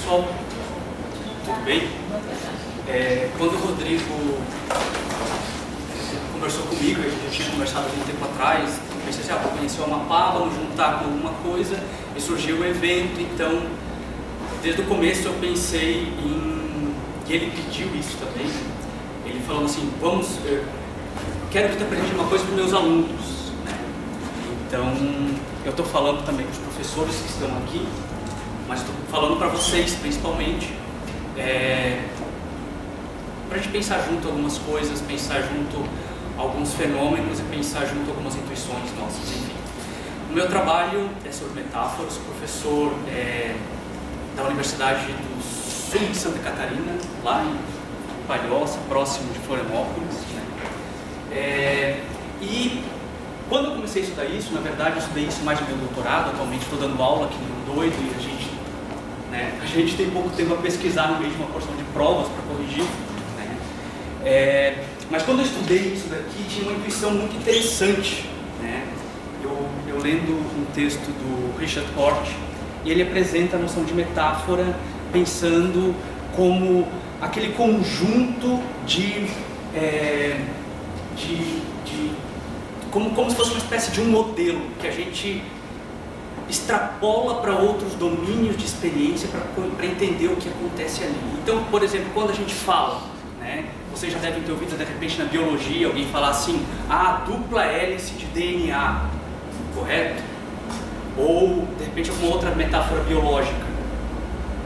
pessoal, tudo bem? Quando o Rodrigo conversou comigo, a gente tinha conversado há um tempo atrás, eu pensei assim, vou conhecer o Amapá, vamos juntar com alguma coisa, e surgiu o evento, então, desde o começo eu pensei em... E ele pediu isso também, ele falou assim, quero que tu apresente uma coisa para os meus alunos, né? Então, eu estou falando também com os professores que estão aqui, mas estou falando para vocês principalmente, para a gente pensar junto algumas coisas, pensar junto alguns fenômenos e pensar junto algumas intuições nossas, enfim. O meu trabalho é sobre metáforas, sou professor da Universidade do Sul de Santa Catarina, lá em Palhoça, próximo de Florianópolis, né? E quando eu comecei a estudar isso, na verdade eu estudei isso mais no meu doutorado, atualmente estou dando aula aqui no doido e a gente tem pouco tempo a pesquisar no meio de uma porção de provas para corrigir, né? Mas quando eu estudei isso daqui, tinha uma intuição muito interessante, né? Eu lendo um texto do Richard Hort, e ele apresenta a noção de metáfora pensando como aquele conjunto como se fosse uma espécie de um modelo que a gente extrapola para outros domínios de experiência para entender o que acontece ali. Então, por exemplo, quando a gente fala, né, vocês já devem ter ouvido de repente na biologia alguém falar assim, dupla hélice de DNA, correto? Ou de repente alguma outra metáfora biológica,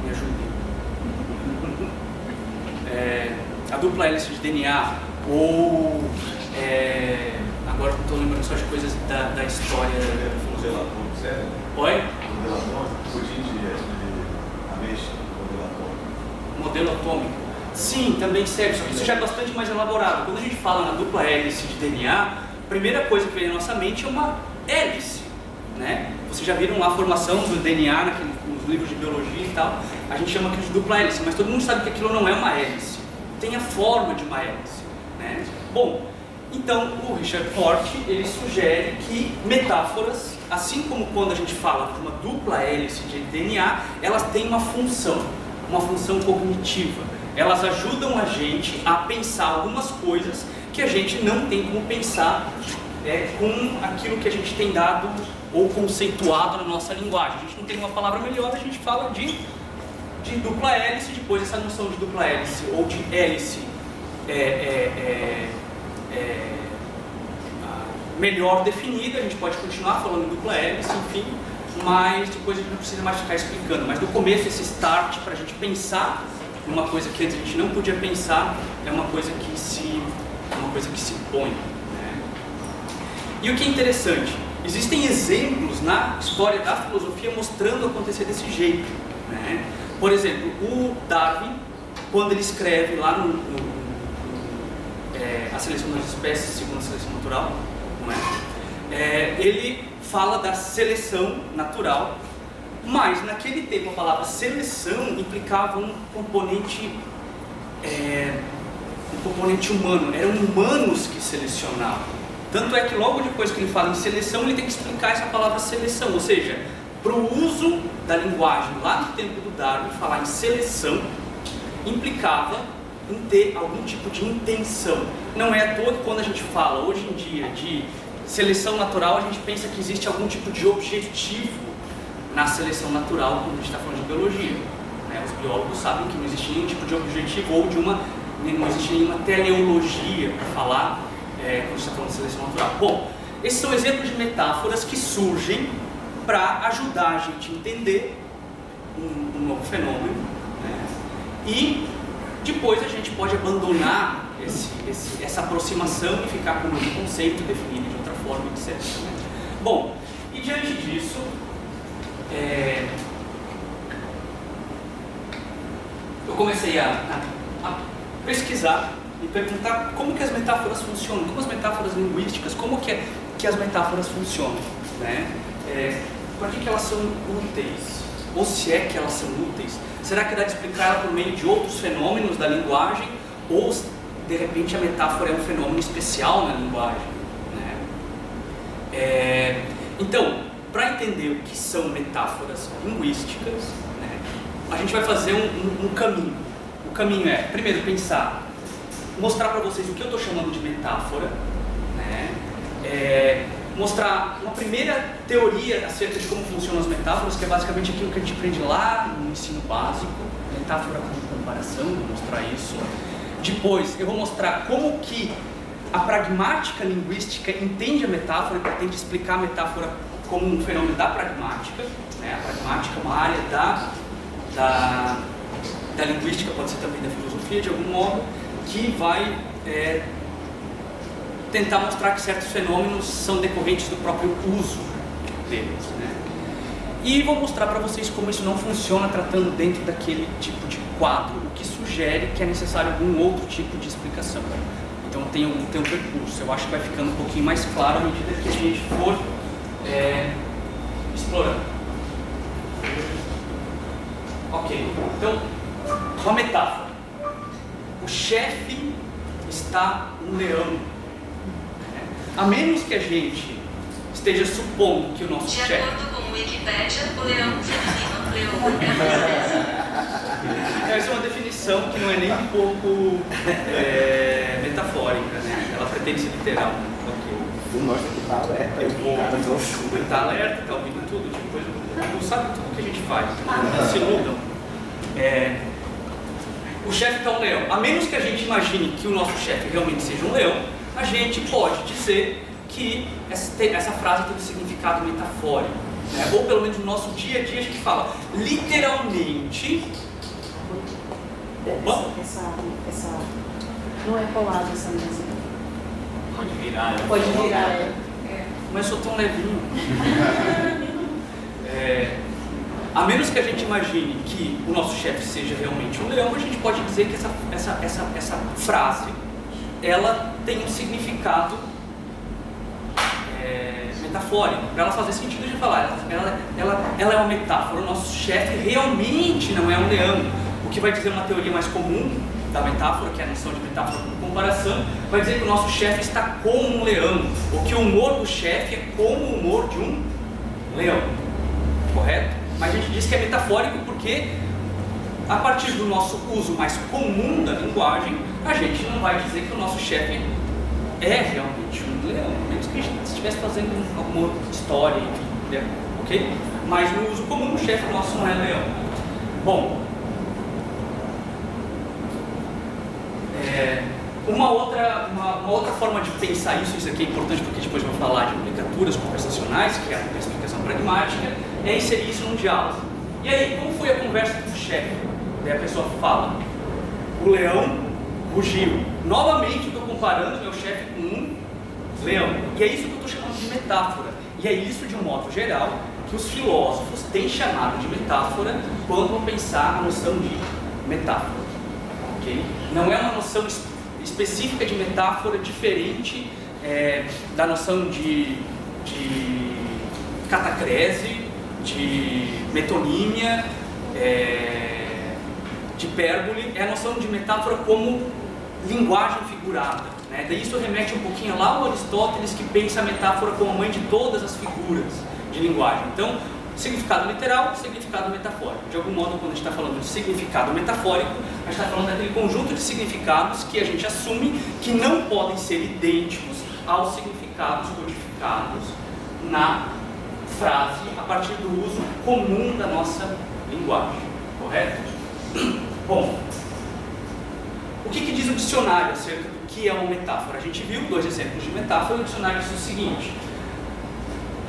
me ajudem. A dupla hélice de DNA, ou agora não estou lembrando só de coisas da história. Modelo atômico, sério? Oi? Modelo atômico, pudim de ameixa, modelo atômico. Sim, também serve, só que isso já é bastante mais elaborado. Quando a gente fala na dupla hélice de DNA, a primeira coisa que vem na nossa mente é uma hélice, né? Vocês já viram lá a formação do DNA nos livros de biologia e tal, a gente chama aquilo de dupla hélice, mas todo mundo sabe que aquilo não é uma hélice, tem a forma de uma hélice, né? Bom, então o Richard Hort, ele sugere que metáforas, assim como quando a gente fala de uma dupla hélice de DNA, elas têm uma função cognitiva. Elas ajudam a gente a pensar algumas coisas que a gente não tem como pensar com aquilo que a gente tem dado ou conceituado na nossa linguagem. A gente não tem uma palavra melhor, a gente fala de dupla hélice. Depois essa noção de dupla hélice ou de hélice melhor definida, a gente pode continuar falando em dupla hélice, enfim, mas depois a gente não precisa mais ficar explicando. Mas no começo, esse start para a gente pensar uma coisa que antes a gente não podia pensar, é uma coisa que se põe, né? E o que é interessante, existem exemplos na história da filosofia mostrando acontecer desse jeito, né? Por exemplo, o Darwin, quando ele escreve lá A Seleção das Espécies segundo a Seleção Natural, não é? Ele fala da seleção natural, mas naquele tempo a palavra seleção implicava um componente humano, eram humanos que selecionavam. Tanto é que logo depois que ele fala em seleção, ele tem que explicar essa palavra seleção, ou seja, para o uso da linguagem lá no tempo do Darwin, falar em seleção implicava em ter algum tipo de intenção. Não é à toa que quando a gente fala hoje em dia de seleção natural, a gente pensa que existe algum tipo de objetivo na seleção natural quando a gente está falando de biologia, né? Os biólogos sabem que não existe nenhum tipo de objetivo ou não existe nenhuma teleologia para falar quando a gente está falando de seleção natural. Bom, esses são exemplos de metáforas que surgem para ajudar a gente a entender um novo fenômeno, né? E depois a gente pode abandonar essa aproximação e ficar com um conceito definido de outra forma, etc. Bom, e diante disso, eu comecei a pesquisar e perguntar como que as metáforas funcionam, como as metáforas linguísticas, como que as metáforas funcionam, né? Para que elas são úteis, ou se é que elas são úteis. Será que dá de explicar ela por meio de outros fenômenos da linguagem, ou de repente a metáfora é um fenômeno especial na linguagem, né? Então, para entender o que são metáforas linguísticas, né, a gente vai fazer um caminho. O caminho é, primeiro, pensar, mostrar para vocês o que eu estou chamando de metáfora, né? Mostrar uma primeira teoria acerca de como funcionam as metáforas, que é basicamente aquilo que a gente aprende lá no ensino básico, metáfora com comparação, vou mostrar isso. Depois, eu vou mostrar como que a pragmática linguística entende a metáfora e pretende explicar a metáfora como um fenômeno da pragmática, né? A pragmática é uma área da linguística, pode ser também da filosofia, de algum modo, que vai tentar mostrar que certos fenômenos são decorrentes do próprio uso deles, né? E vou mostrar para vocês como isso não funciona tratando dentro daquele tipo de quadro, o que sugere que é necessário algum outro tipo de explicação. Então tem um percurso, eu acho que vai ficando um pouquinho mais claro à medida que a gente for explorando. Ok, então, uma metáfora. O chefe está um leão. A menos que a gente esteja supondo que o nosso chefe... De acordo com o Wikipédia, o leão feminino leão. Essa é uma definição que não é nem um pouco metafórica, né? Ela pretende ser literal. O nosso aqui está alerta. Está alerta, está ouvindo tudo, depois não sabe tudo que a gente faz, não se iludam. O chefe está um leão. A menos que a gente imagine que o nosso chefe realmente seja um leão, a gente pode dizer que essa frase tem um significado metafórico, né? Ou pelo menos no nosso dia a dia a gente fala literalmente. Essa não é colada essa mesa. Pode virar. Pode virar. Mas eu sou tão levinho. A menos que a gente imagine que o nosso chefe seja realmente um leão, a gente pode dizer que essa frase ela tem um significado metafórico. Para ela fazer sentido, a gente falar, ela é uma metáfora. O nosso chefe realmente não é um leão. O que vai dizer uma teoria mais comum da metáfora, que é a noção de metáfora por comparação, vai dizer que o nosso chefe está como um leão, ou que o humor do chefe é como o humor de um leão. Correto? Mas a gente diz que é metafórico porque, a partir do nosso uso mais comum da linguagem, a gente não vai dizer que o nosso chefe é realmente um leão, a menos que a gente estivesse fazendo alguma história, enfim, né? Ok? Mas no uso comum, o chefe nosso não é leão. Bom, uma outra forma de pensar isso aqui é importante porque depois eu vou falar de aplicaturas conversacionais, que é a explicação pragmática, é inserir isso num diálogo. E aí, como foi a conversa com o chefe? Daí a pessoa fala, o leão rugiu. Novamente estou comparando meu chefe com um leão. E é isso que eu estou chamando de metáfora. E é isso, de um modo geral, que os filósofos têm chamado de metáfora quando vão pensar a noção de metáfora. Okay? Não é uma noção específica de metáfora diferente da noção de catacrese, de metonímia, de hipérbole. É a noção de metáfora como linguagem figurada, né? Daí isso remete um pouquinho lá ao Aristóteles, que pensa a metáfora como a mãe de todas as figuras de linguagem. Então, significado literal, significado metafórico. De algum modo, quando a gente está falando de significado metafórico, a gente está falando daquele conjunto de significados que a gente assume que não podem ser idênticos aos significados codificados na frase a partir do uso comum da nossa linguagem. Correto? Bom, o que diz o dicionário acerca do que é uma metáfora? A gente viu 2 exemplos de metáfora. O dicionário diz o seguinte,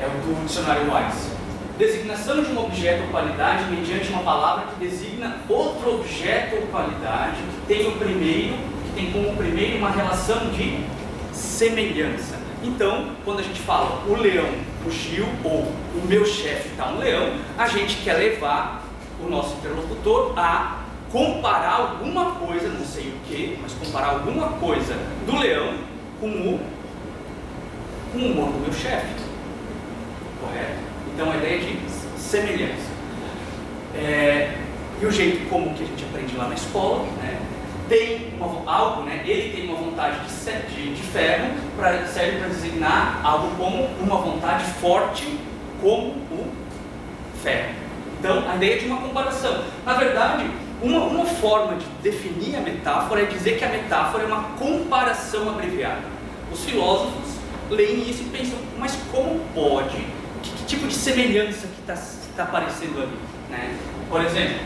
é o do dicionário Wise: designação de um objeto ou qualidade mediante uma palavra que designa outro objeto ou qualidade que tem como primeiro uma relação de semelhança. Então, quando a gente fala o leão fugiu ou o meu chefe está um leão, a gente quer levar o nosso interlocutor a comparar alguma coisa, não sei o que, mas comparar alguma coisa do leão com o humor do meu chefe. Correto? Então a ideia de semelhança. E o jeito como que a gente aprende lá na escola, né? Tem algo, né? Ele tem uma vontade de ferro, serve para designar algo como uma vontade forte como o ferro. Então, a ideia é de uma comparação. Na verdade, uma forma de definir a metáfora é dizer que a metáfora é uma comparação abreviada. Os filósofos leem isso e pensam, mas como pode? Que tipo de semelhança que está aparecendo ali? Né? Por exemplo,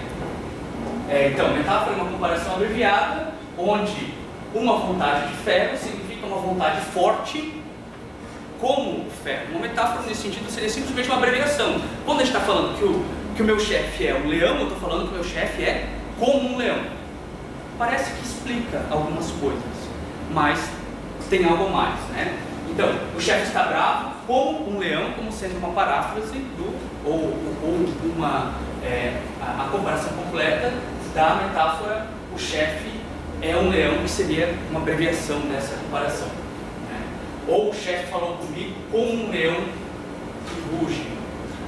então, metáfora é uma comparação abreviada, onde uma vontade de ferro significa uma vontade forte como o ferro. Uma metáfora nesse sentido seria simplesmente uma abreviação. Quando a gente está falando que o meu chefe é um leão, eu estou falando que o meu chefe é como um leão. Parece que explica algumas coisas, mas tem algo mais, né? Então, o chefe está bravo como um leão, como sendo uma paráfrase a comparação completa da metáfora, o chefe é um leão, que seria uma abreviação dessa comparação. Né? Ou o chefe falou comigo como um leão que ruge.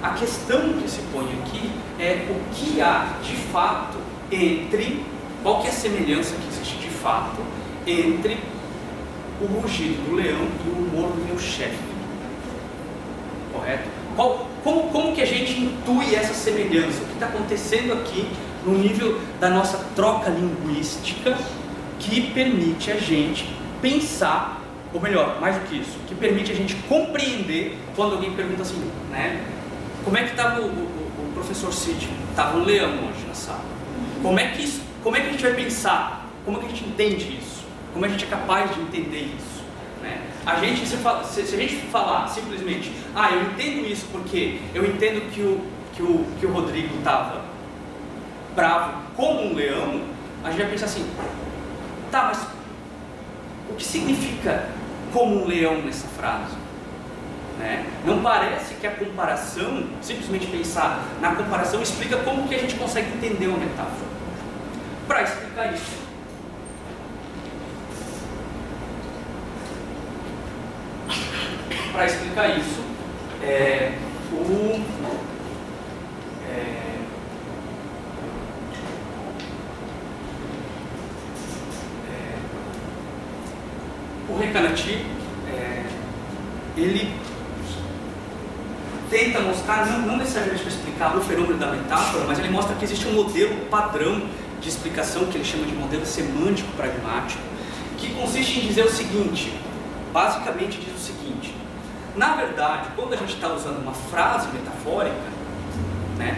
A questão que se põe aqui é o que há de fato qual que é a semelhança que existe de fato entre o rugido do leão e o humor do meu chefe. Correto? Como que a gente intui essa semelhança? O que está acontecendo aqui no nível da nossa troca linguística que permite a gente pensar, ou melhor, mais do que isso, que permite a gente compreender quando alguém pergunta assim, né? Como é que estava o professor Cid? Estava um leão hoje na sala. Como é que a gente vai pensar? Como é que a gente entende isso? Como a gente é capaz de entender isso? Né? Se a gente falar simplesmente, eu entendo isso porque eu entendo que o Rodrigo estava bravo como um leão, a gente vai pensar assim, tá, mas o que significa como um leão nessa frase? Né? Não parece que a comparação, simplesmente pensar na comparação, explica como que a gente consegue entender uma metáfora. Para explicar isso, o Recanati, ele tenta mostrar, não necessariamente para explicar o fenômeno da metáfora, mas ele mostra que existe um modelo padrão de explicação, que ele chama de modelo semântico pragmático, que consiste em dizer o seguinte, basicamente diz o seguinte: na verdade, quando a gente está usando uma frase metafórica, né,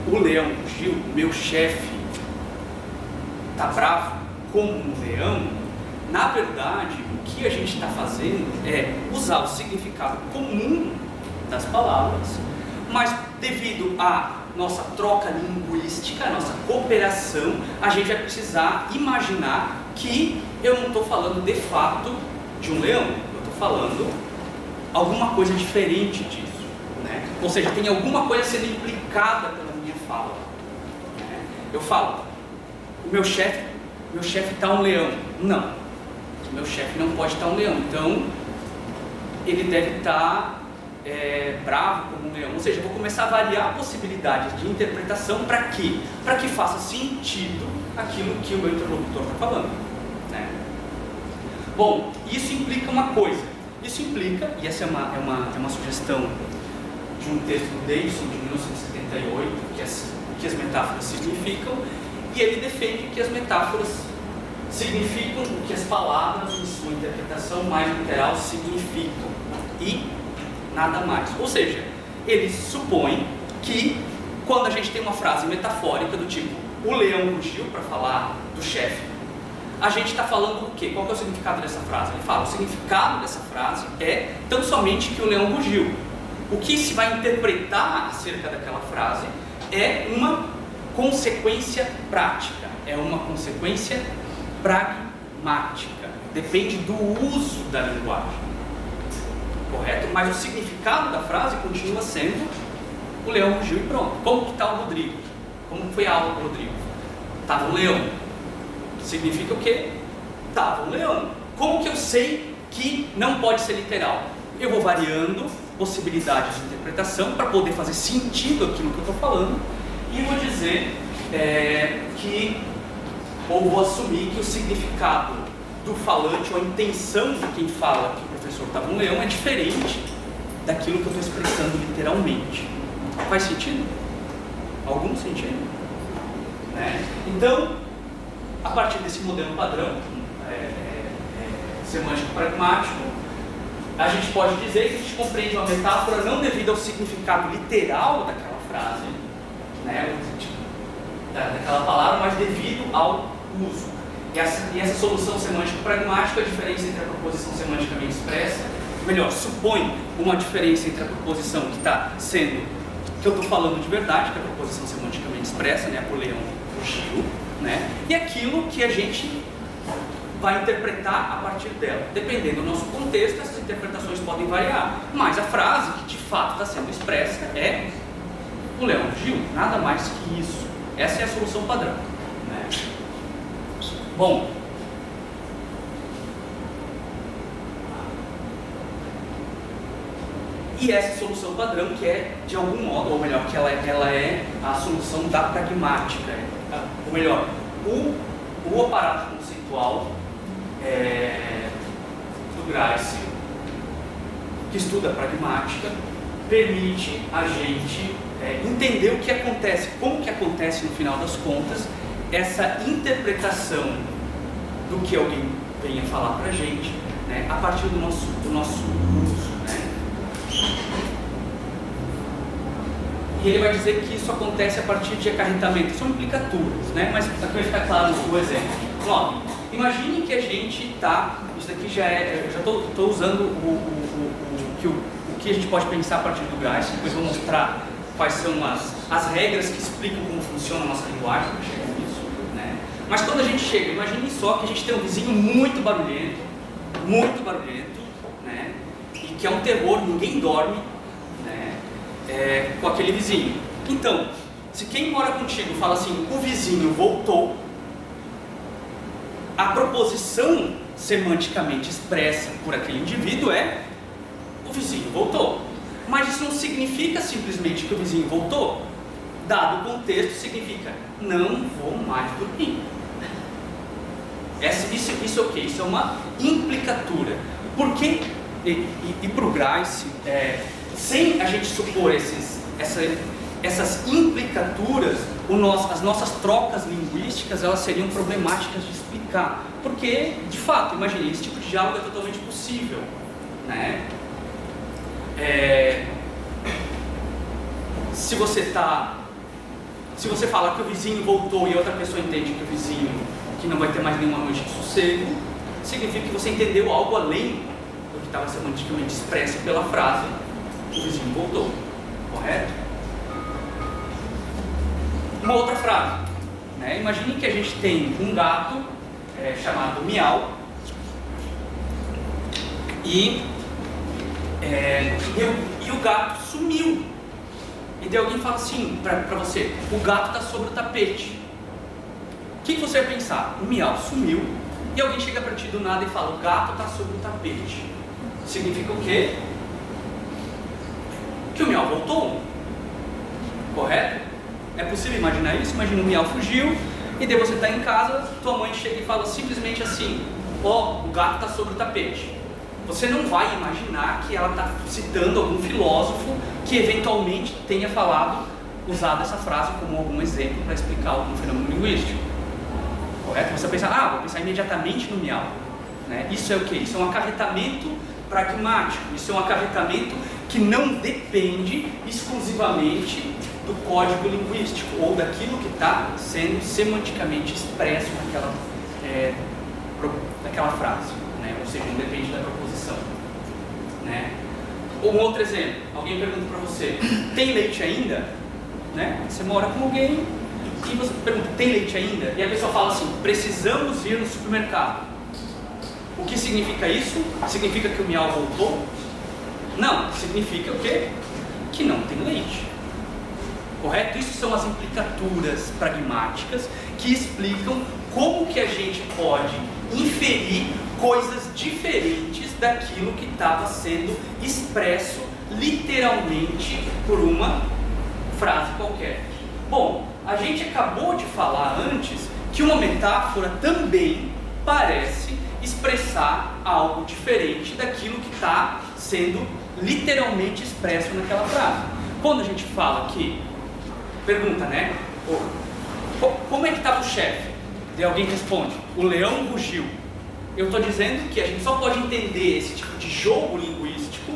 o leão rugiu, o meu chefe está bravo como um leão, na verdade, o que a gente está fazendo é usar o significado comum das palavras, mas devido à nossa troca linguística, a nossa cooperação, a gente vai precisar imaginar que eu não estou falando de fato de um leão, eu estou falando alguma coisa diferente disso, né? Ou seja, tem alguma coisa sendo implicada pela minha fala. Né? Eu falo, o meu chefe está um leão. Não, o meu chefe não pode estar um leão, então ele deve estar bravo como um leão. Ou seja, eu vou começar a variar possibilidades de interpretação para quê? Para que faça sentido aquilo que o meu interlocutor está falando. Né? Bom, isso implica uma coisa. Isso implica, e essa é uma sugestão de um texto do Davidson de 1978, que as metáforas significam, e ele defende que as metáforas significam o que as palavras, em sua interpretação mais literal, significam, e nada mais. Ou seja, ele supõe que quando a gente tem uma frase metafórica do tipo o leão rugiu, para falar do chefe, a gente está falando o quê? Qual que é o significado dessa frase? Ele fala, o significado dessa frase é tão somente que o leão rugiu. O que se vai interpretar acerca daquela frase é uma consequência prática, é uma consequência pragmática. Depende do uso da linguagem. Correto? Mas o significado da frase continua sendo o leão rugiu e pronto. Como que está o Rodrigo? Como foi a aula do Rodrigo? Estava um leão. Significa o quê? Estava um leão. Como que eu sei que não pode ser literal? Eu vou variando possibilidades de interpretação para poder fazer sentido aquilo que eu estou falando e vou dizer ou vou assumir que o significado do falante ou a intenção de quem fala que o professor estava um leão é diferente daquilo que eu estou expressando literalmente. Faz sentido? algum sentido? Né? Então, a partir desse modelo padrão semântico pragmático, a gente pode dizer que a gente compreende uma metáfora não devido ao significado literal daquela frase, né, daquela palavra, mas devido ao uso. E essa solução semântico-pragmática, a diferença entre a proposição semancicamente expressa, melhor, supõe uma diferença entre a proposição que está sendo, que eu estou falando de verdade, que é a proposição semanticamente expressa, né, por Leão Gil, né, e aquilo que a gente vai interpretar a partir dela. Dependendo do nosso contexto, essas interpretações podem variar, mas a frase que de fato está sendo expressa é o Leão Gil, nada mais que isso. Essa é a solução padrão. Né? Bom, e essa solução padrão que é, de algum modo, ou melhor, que ela é a solução da pragmática, ou melhor, o aparato conceitual do Greice, que estuda a pragmática, permite a gente entender o que acontece, como que acontece no final das contas, essa interpretação do que alguém venha falar para a gente, né, a partir do nosso uso. Né? E ele vai dizer que isso acontece a partir de acarretamento, são implicaturas, né? Mas aqui vai ficar claro o exemplo. Ó, imagine que a gente está, isso daqui já é, eu já estou usando o que a gente pode pensar a partir do Greice, depois vou mostrar quais são as regras que explicam como funciona a nossa linguagem para chegar nisso, né? Mas quando a gente chega, imagine só que a gente tem um vizinho muito barulhento, né? E que é um terror, ninguém dorme, né? Com aquele vizinho. Então, se quem mora contigo fala assim, o vizinho voltou, a proposição semanticamente expressa por aquele indivíduo é o vizinho voltou. Mas isso não significa simplesmente que o vizinho voltou. Dado o contexto, significa não vou mais dormir. Isso é o quê? Isso é uma implicatura. Por quê? E para o Greice, sem a gente supor essas implicaturas, as nossas trocas linguísticas, elas seriam problemáticas de explicar. Porque, de fato, imagine, esse tipo de diálogo é totalmente possível, né? Se você fala que o vizinho voltou e outra pessoa entende que o vizinho que não vai ter mais nenhuma noite de sossego, significa que você entendeu algo além do que estava semanticamente expresso pela frase, o vizinho voltou, correto? Uma outra frase, né? Imagine que a gente tem um gato chamado Miau e o gato sumiu. E daí alguém fala assim pra você, o gato está sobre o tapete. O que você vai pensar? O Miau sumiu e alguém chega para ti do nada e fala, o gato está sobre o tapete. Significa o quê? Que o Miau voltou. Correto? É possível imaginar isso? Imagina o Miau fugiu e daí você está em casa, tua mãe chega e fala simplesmente assim, ó, o gato está sobre o tapete. Você não vai imaginar que ela está citando algum filósofo que eventualmente tenha usado essa frase como algum exemplo para explicar algum fenômeno linguístico. Correto? Você pensa, vou pensar imediatamente no Miau. Né? Isso é o quê? Isso é um acarretamento pragmático. Isso é um acarretamento que não depende exclusivamente do código linguístico ou daquilo que está sendo semanticamente expresso naquela frase. Né? Ou seja, não depende da proposição. Né? Ou um outro exemplo, alguém pergunta para você, tem leite ainda? Né? Você mora com alguém e você pergunta, tem leite ainda? E a pessoa fala assim, precisamos ir no supermercado. O que significa isso? Significa que o Miau voltou? Não, significa o quê? Que não tem leite. Correto? Isso são as implicaturas pragmáticas que explicam como que a gente pode inferir coisas diferentes daquilo que estava sendo expresso literalmente por uma frase qualquer. Bom, a gente acabou de falar antes que uma metáfora também parece expressar algo diferente daquilo que está sendo literalmente expresso naquela frase. Quando a gente fala que pergunta, né? Como é que estava o chefe? E alguém responde, o leão rugiu. Eu estou dizendo que a gente só pode entender esse tipo de jogo linguístico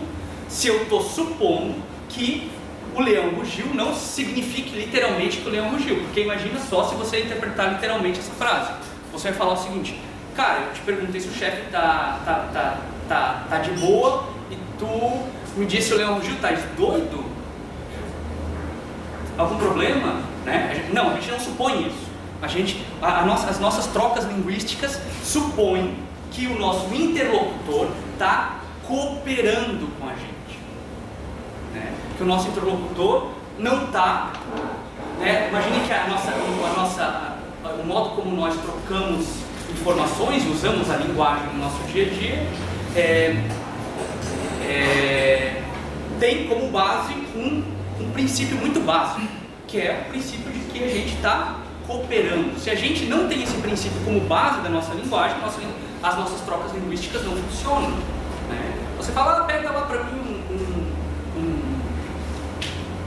se eu estou supondo que o leão rugiu não signifique literalmente que o leão rugiu. Porque imagina só se você interpretar literalmente essa frase. Você vai falar o seguinte, cara, eu te perguntei se o chefe tá de boa e tu me disse o leão rugiu, tá doido? Algum problema? Né? Não, a gente não supõe isso. As nossas trocas linguísticas supõem que o nosso interlocutor está cooperando com a gente, né? Que o nosso interlocutor não está, né? Imagine que o modo como nós trocamos informações, usamos a linguagem no nosso dia a dia, tem como base um princípio muito básico, que é o princípio de que a gente está cooperando. Se a gente não tem esse princípio como base da nossa linguagem, as nossas trocas linguísticas não funcionam, né? Você fala, pega lá para mim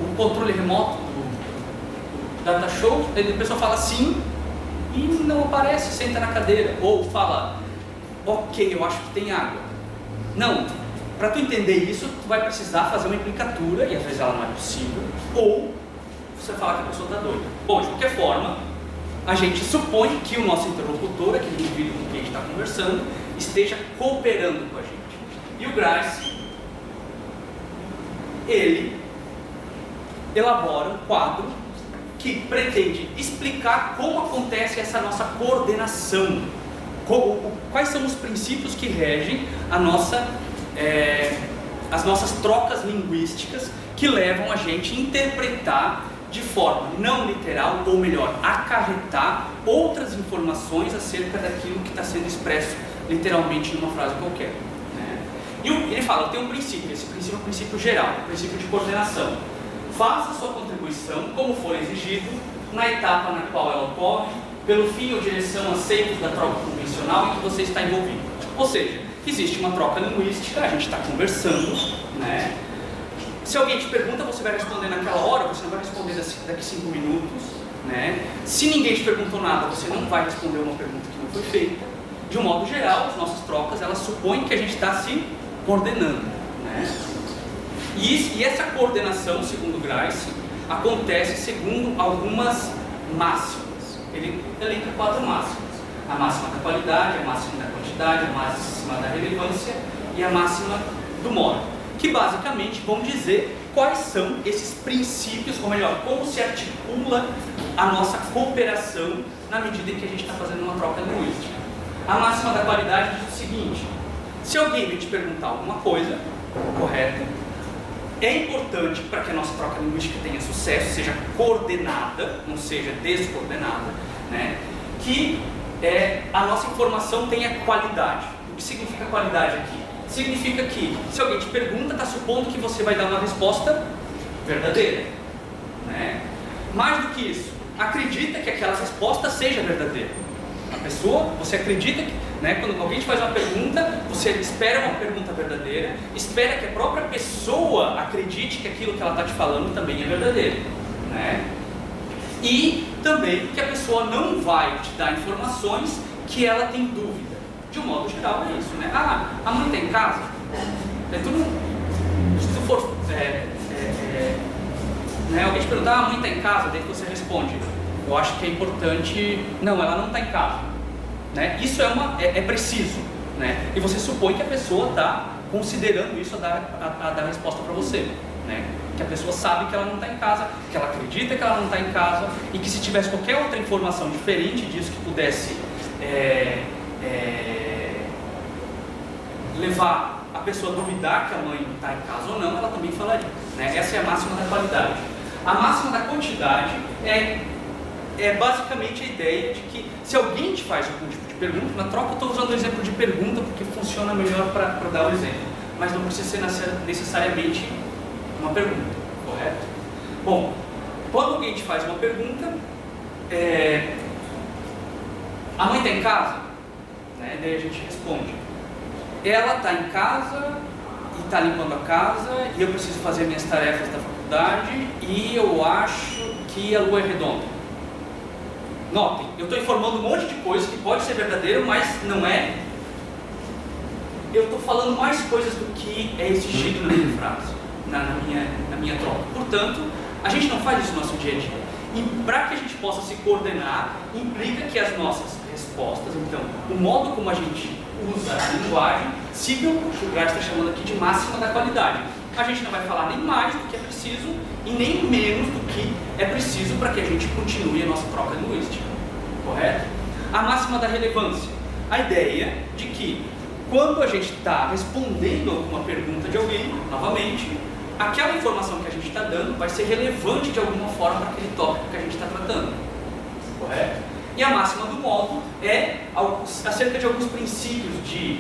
um controle remoto do data show, a pessoa fala sim e não aparece, senta na cadeira, ou fala, ok, eu acho que tem água. Não, para tu entender isso, tu vai precisar fazer uma implicatura, e às vezes ela não é possível, ou você fala que a pessoa está doida. Bom, de qualquer forma, a gente supõe que o nosso interlocutor, aquele indivíduo com quem a gente está conversando, esteja cooperando com a gente. E o Grice, ele elabora um quadro que pretende explicar como acontece essa nossa coordenação, quais são os princípios que regem as nossas trocas linguísticas que levam a gente a interpretar de forma não literal, ou melhor, acarretar outras informações acerca daquilo que está sendo expresso literalmente numa frase qualquer, né? E ele fala, tem um princípio, esse princípio é um princípio geral, um princípio de coordenação. Faça sua contribuição, como for exigido, na etapa na qual ela ocorre, pelo fim ou direção aceitos da troca convencional em que você está envolvido. Ou seja, existe uma troca linguística, a gente está conversando, né? Se alguém te pergunta, você vai responder naquela hora, você não vai responder daqui 5 minutos, né? Se ninguém te perguntou nada, você não vai responder uma pergunta que não foi feita. De um modo geral, as nossas trocas, elas supõem que a gente está se coordenando, né? E essa coordenação, segundo Grice, acontece segundo algumas máximas. Ele elenca 4 máximas. A máxima da qualidade, a máxima da quantidade, a máxima da relevância e a máxima do modo, que basicamente vão dizer quais são esses princípios, ou melhor, como se articula a nossa cooperação na medida em que a gente está fazendo uma troca linguística. A máxima da qualidade diz o seguinte: se alguém vir te perguntar alguma coisa, correto, é importante para que a nossa troca linguística tenha sucesso, seja coordenada, não seja descoordenada, né, que a nossa informação tenha qualidade. O que significa qualidade aqui? Significa que, se alguém te pergunta, está supondo que você vai dar uma resposta verdadeira, né? Mais do que isso, acredita que aquela resposta seja verdadeira. A pessoa, você acredita que, né, quando alguém te faz uma pergunta, você espera uma pergunta verdadeira, espera que a própria pessoa acredite que aquilo que ela está te falando também é verdadeiro, né? E também que a pessoa não vai te dar informações que ela tem dúvida. De um modo geral é isso, né? Ah, a mãe está em casa? Se tu for, né, alguém te perguntar, a mãe está em casa? Daí você responde, eu acho que é importante, não, ela não está em casa, né? Isso é preciso, né? E você supõe que a pessoa está considerando isso a dar resposta para você, né? Que a pessoa sabe que ela não está em casa, que ela acredita que ela não está em casa, e que se tivesse qualquer outra informação diferente disso que pudesse levar a pessoa a duvidar que a mãe está em casa ou não, ela também falaria, né? Essa é a máxima da qualidade. A máxima da quantidade é basicamente a ideia de que se alguém te faz algum tipo de pergunta, na troca eu estou usando o exemplo de pergunta porque funciona melhor para dar o exemplo, mas não precisa ser necessariamente uma pergunta, correto? Bom, quando alguém te faz uma pergunta, a mãe está em casa? Né? Daí a gente responde, ela está em casa e está limpando a casa e eu preciso fazer minhas tarefas da faculdade e eu acho que a Lua é redonda. Notem, eu estou informando um monte de coisa que pode ser verdadeiro, mas não é. Eu estou falando mais coisas do que é exigido na minha frase, na minha troca. Portanto, a gente não faz isso no nosso dia a dia. E para que a gente possa se coordenar, implica que as nossas respostas, então, o modo como a gente usa a linguagem, sigam o que o Graz está chamando aqui de máxima da qualidade. A gente não vai falar nem mais do que é preciso e nem menos do que é preciso para que a gente continue a nossa troca linguística. Correto? A máxima da relevância. A ideia de que quando a gente está respondendo alguma pergunta de alguém, novamente, aquela informação que a gente está dando vai ser relevante de alguma forma para aquele tópico que a gente está tratando. Correto? E a máxima do modo é acerca de alguns princípios de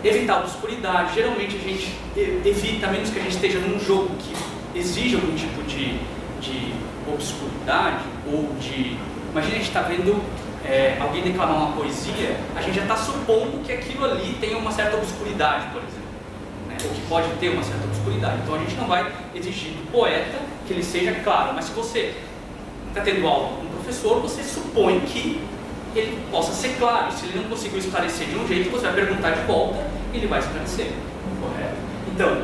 evitar a obscuridade. Geralmente a gente evita, a menos que a gente esteja num jogo que exige algum tipo de obscuridade ou de... Imagina a gente está vendo alguém declamar uma poesia, a gente já está supondo que aquilo ali tem uma certa obscuridade, por exemplo, né? Ou que pode ter uma certa obscuridade. Então a gente não vai exigir do poeta que ele seja claro, mas se você está tendo aula com um professor, você supõe que ele possa ser claro. Se ele não conseguiu esclarecer de um jeito, você vai perguntar de volta e ele vai esclarecer. Correto? Então,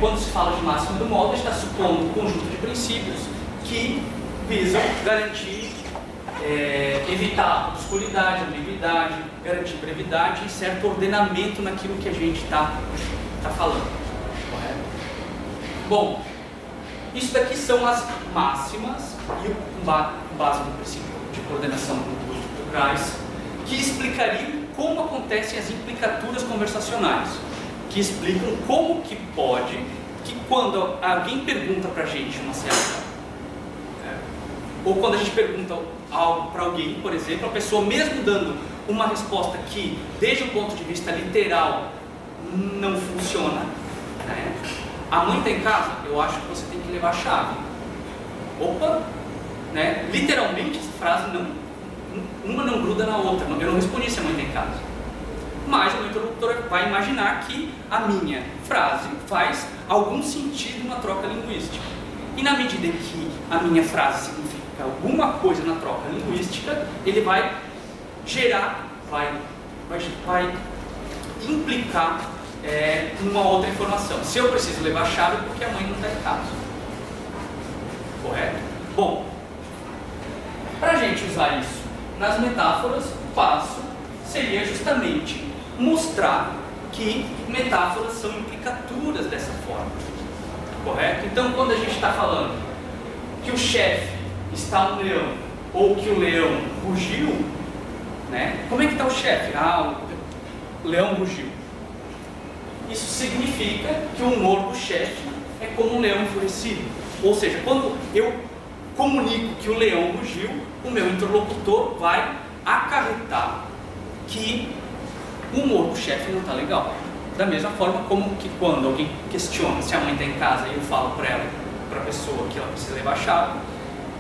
quando se fala de máxima do modo, está supondo um conjunto de princípios que visam garantir, evitar obscuridade, ambiguidade, garantir brevidade e certo ordenamento naquilo que a gente está falando. Correto? Bom, isso daqui são as máximas e com base no princípio de coordenação do Graz, que explicariam como acontecem as implicaturas conversacionais, que explicam como que pode, que quando alguém pergunta para a gente uma certa... ou quando a gente pergunta algo para alguém, por exemplo, a pessoa mesmo dando uma resposta que, desde o ponto de vista literal, não funciona, né? A mãe está em casa? Eu acho que você tem que levar a chave. Opa! Né? Literalmente, essa frase uma não gruda na outra. Eu não respondi se a mãe está em casa. Mas o meu interlocutor vai imaginar que a minha frase faz algum sentido na troca linguística. E na medida em que a minha frase significa alguma coisa na troca linguística, ele vai gerar, vai implicar numa outra informação. Se eu preciso levar a chave, é porque a mãe não está em casa. Correto? Bom, para a gente usar isso nas metáforas, o passo seria justamente mostrar que metáforas são implicaturas dessa forma. Correto? Então, quando a gente está falando que o chefe está no leão ou que o leão rugiu, né? Como é que está o chefe? O leão rugiu. Isso significa que o humor do chefe é como um leão enfurecido. Ou seja, quando eu comunico que o leão rugiu, o meu interlocutor vai acarretar que o humor do chefe não está legal. Da mesma forma como que quando alguém questiona se a mãe está em casa e eu falo para ela, para a pessoa que ela precisa levar a chave,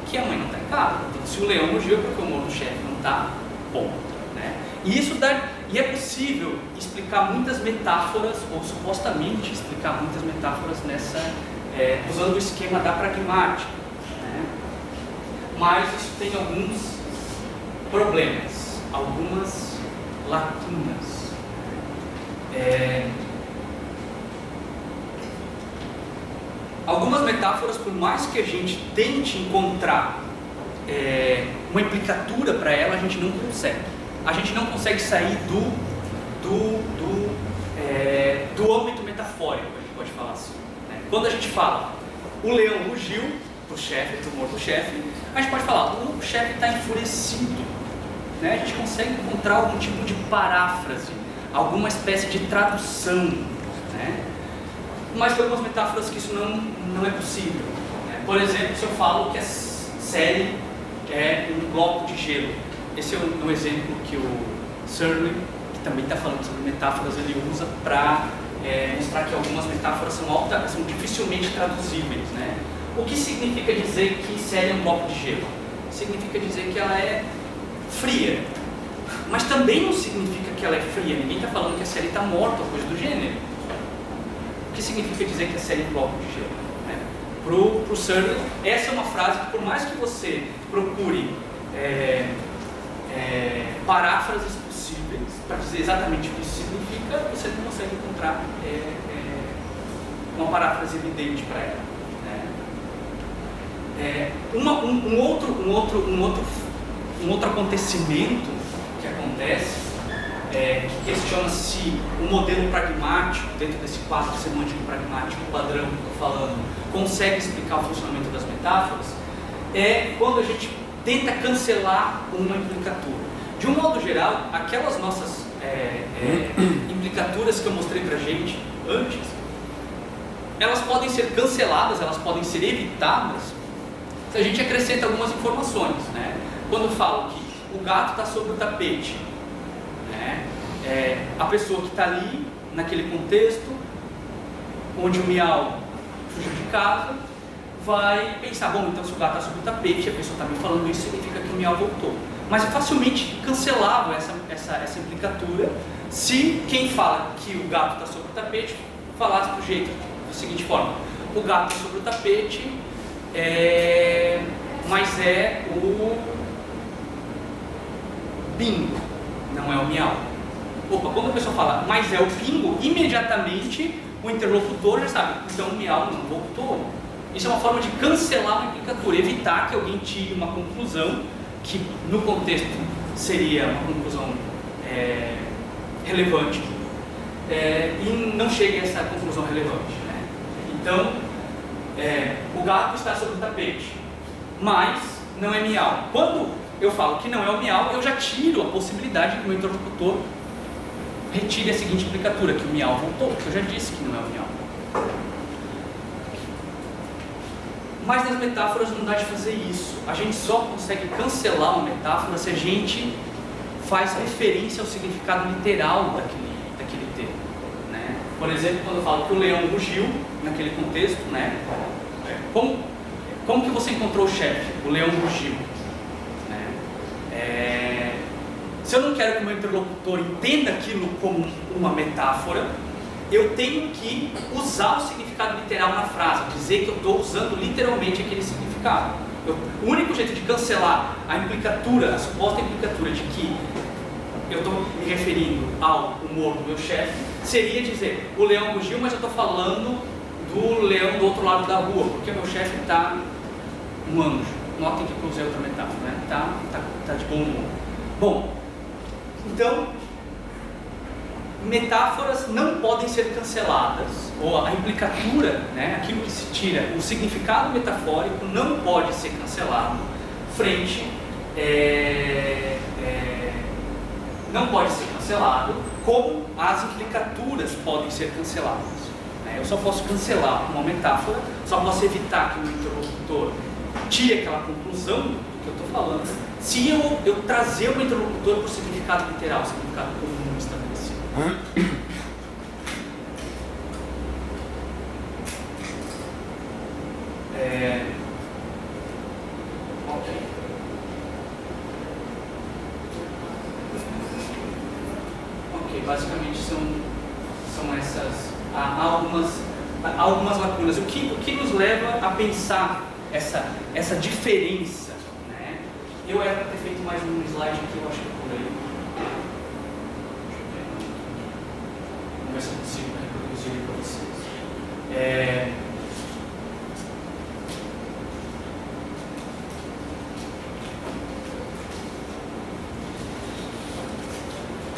que a mãe não está em casa. Então, se o leão rugiu é porque o humor do chefe não está bom, né? E é possível explicar muitas metáforas, ou supostamente explicar muitas metáforas usando o esquema da pragmática, né? Mas isso tem alguns problemas, algumas lacunas. Algumas metáforas, por mais que a gente tente encontrar uma implicatura para ela, a gente não consegue. A gente não consegue sair do âmbito metafórico, a gente pode falar assim, né? Quando a gente fala o leão rugiu do chefe, do humor do chefe, a gente pode falar o chefe está enfurecido, né? A gente consegue encontrar algum tipo de paráfrase, alguma espécie de tradução, né? Mas tem algumas metáforas que isso não é possível, né? Por exemplo, se eu falo que a série é um bloco de gelo, esse é um exemplo que o Searle, que também está falando sobre metáforas, ele usa para mostrar que algumas metáforas são dificilmente traduzíveis, né? O que significa dizer que série é um bloco de gelo? Significa dizer que ela é fria, mas também não significa que ela é fria. Ninguém está falando que a série está morta ou coisa do gênero. O que significa dizer que a série é um bloco de gelo, né? pro Searle, essa é uma frase que, por mais que você procure paráfrases possíveis para dizer exatamente o que isso significa, você não consegue encontrar uma paráfrase evidente para ela, né? Um outro acontecimento que acontece que questiona se o modelo pragmático, dentro desse quadro semântico pragmático padrão que eu estou falando, consegue explicar o funcionamento das metáforas, é quando a gente tenta cancelar uma implicatura. De um modo geral, aquelas nossas implicaturas que eu mostrei para a gente antes, elas podem ser canceladas, elas podem ser evitadas se a gente acrescenta algumas informações, né? Quando eu falo que o gato está sobre o tapete, né? A pessoa que está ali, naquele contexto, onde o miau fugiu de casa, vai pensar, bom, então se o gato está sobre o tapete, a pessoa está me falando isso, significa que o miau voltou. Mas eu facilmente cancelava essa implicatura se quem fala que o gato está sobre o tapete falasse do jeito, da seguinte forma: o gato está sobre o tapete, mas é o bingo, não é o miau. Opa, quando a pessoa fala, mas é o bingo, imediatamente o interlocutor já sabe, então o miau não voltou. Isso é uma forma de cancelar uma implicatura, evitar que alguém tire uma conclusão que no contexto seria uma conclusão relevante e não chegue a essa conclusão relevante, né? Então, o gato está sobre o tapete, mas não é miau. Quando eu falo que não é o miau, eu já tiro a possibilidade que o meu interlocutor retire a seguinte implicatura, que o miau voltou, porque eu já disse que não é o miau. Mas nas metáforas não dá de fazer isso. A gente só consegue cancelar uma metáfora se a gente faz referência ao significado literal daquele termo, né? Por exemplo, quando eu falo que o leão rugiu, naquele contexto, né? Como que você encontrou o chefe? O leão rugiu, né? Se eu não quero que o meu interlocutor entenda aquilo como uma metáfora, eu tenho que usar o significado literal na frase, dizer que eu estou usando literalmente aquele significado. O único jeito de cancelar a implicatura, a suposta implicatura de que eu estou me referindo ao humor do meu chefe, seria dizer, o leão rugiu, mas eu estou falando do leão do outro lado da rua, porque o meu chefe está um anjo. Notem que eu usei outra metáfora, né? Tá de bom humor. Bom, então, metáforas não podem ser canceladas, ou a implicatura, né, aquilo que se tira, o significado metafórico não pode ser cancelado frente, não pode ser cancelado como as implicaturas podem ser canceladas. Eu só posso cancelar uma metáfora, só posso evitar que o interlocutor tire aquela conclusão do que eu estou falando, se eu trazer o interlocutor para o significado literal, o significado comum estabelecido. Ok, basicamente são essas. Há algumas lacunas. O que nos leva a pensar essa diferença, né? Eu era para ter feito mais um slide aqui, eu acho que por aí. Vamos ver se eu consigo reproduzir para vocês.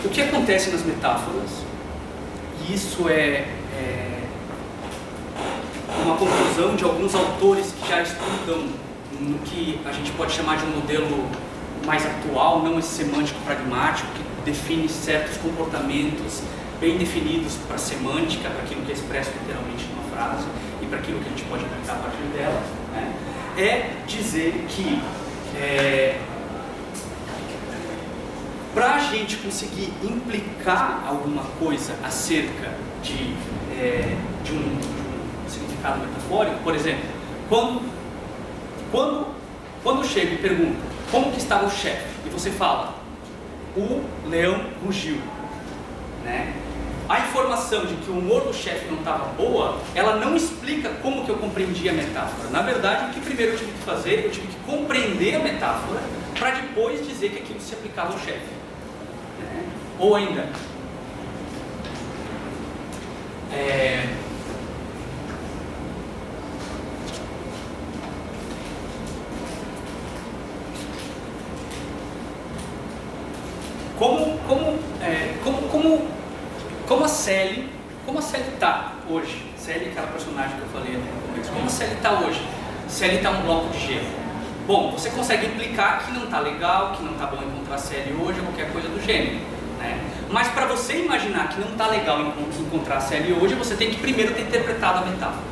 O que acontece nas metáforas, e isso é uma conclusão de alguns autores que já estudam no que a gente pode chamar de um modelo mais atual, não esse semântico pragmático, que define certos comportamentos bem definidos para a semântica, para aquilo que é expresso literalmente numa frase e para aquilo que a gente pode aplicar a partir dela, né? É dizer que para a gente conseguir implicar alguma coisa acerca de um significado metafórico, por exemplo, quando eu chego e pergunto como que estava o chefe, e você fala, o leão rugiu, né? A informação de que o humor do chefe não estava boa, ela não explica como que eu compreendi aprendi a metáfora. Na verdade, o que primeiro eu tive que fazer, eu tive que compreender a metáfora para depois dizer que aquilo se aplicava ao chefe. Né? Ou ainda, como a Sally está hoje. Sally é aquela personagem que eu falei no começo. Como a Sally está hoje? Sally está um bloco de gelo. Bom, você consegue implicar que não está legal, que não está bom encontrar Sally hoje ou qualquer coisa do gênero. Né? Mas para você imaginar que não está legal encontrar Sally hoje, você tem que primeiro ter interpretado a metáfora.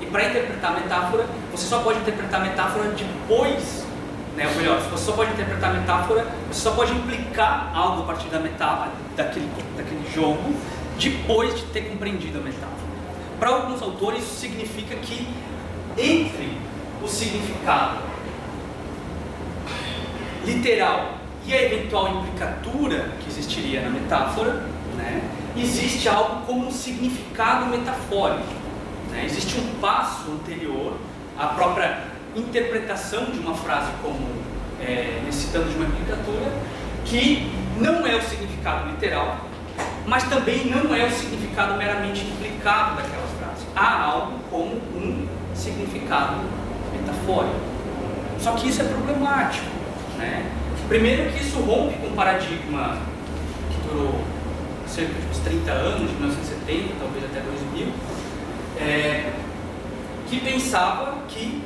E para interpretar a metáfora, você só pode interpretar a metáfora depois, né? Ou melhor, você só pode interpretar a metáfora, você só pode implicar algo a partir da metáfora, daquele jogo, depois de ter compreendido a metáfora. Para alguns autores, isso significa que entre o significado literal e a eventual implicatura que existiria na metáfora, né, existe algo como um significado metafórico. Né? Existe um passo anterior à própria interpretação de uma frase como necessitando de uma implicatura, que não é o significado literal, mas também não é o significado meramente implicado daquela frase. Há algo como um significado metafórico. Só que isso é problemático. Né? Primeiro que isso rompe com um paradigma que durou cerca de uns 30 anos, de 1970, talvez até 2000, que pensava que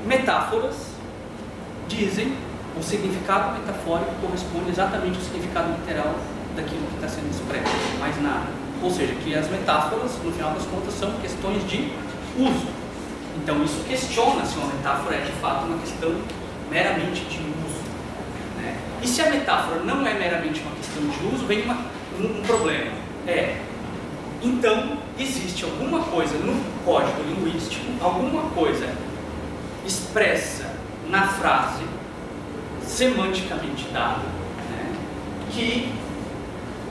metáforas dizem o significado metafórico corresponde exatamente ao significado literal daquilo que está sendo expresso, mais nada. Ou seja, que as metáforas, no final das contas, são questões de uso. Então isso questiona se uma metáfora é de fato uma questão meramente de uso. Né? E se a metáfora não é meramente uma questão de uso, vem um problema. Então, existe alguma coisa no código linguístico, alguma coisa expressa na frase, semanticamente dada, né, que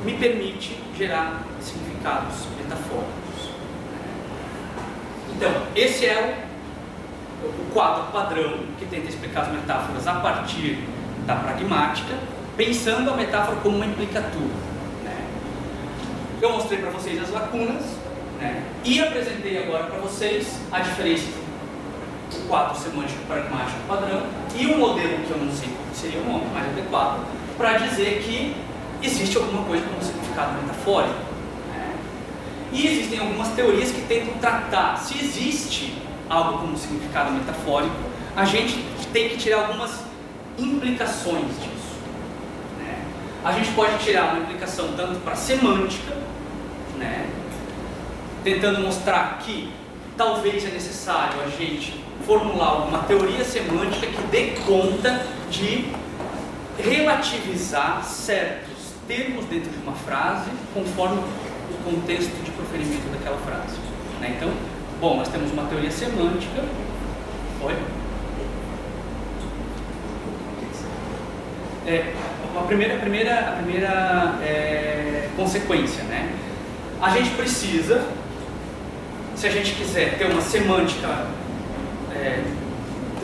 me permite gerar significados metafóricos. Então, esse é o quadro padrão que tenta explicar as metáforas a partir da pragmática, pensando a metáfora como uma implicatura. Né? Eu mostrei para vocês as lacunas, né, e apresentei agora para vocês a diferença entre o quadro semântico pragmático padrão e um modelo que eu não sei qual seria o nome mais adequado, para dizer que existe alguma coisa como significado metafórico. Né? E existem algumas teorias que tentam tratar se existe algo como significado metafórico, a gente tem que tirar algumas implicações disso. Né? A gente pode tirar uma implicação tanto para semântica, né? Tentando mostrar que talvez é necessário a gente formular uma teoria semântica que dê conta de relativizar certos termos dentro de uma frase conforme o contexto de proferimento daquela frase. Né? Então, bom, nós temos uma teoria semântica. Oi? A primeira consequência, né? A gente precisa, se a gente quiser ter uma semântica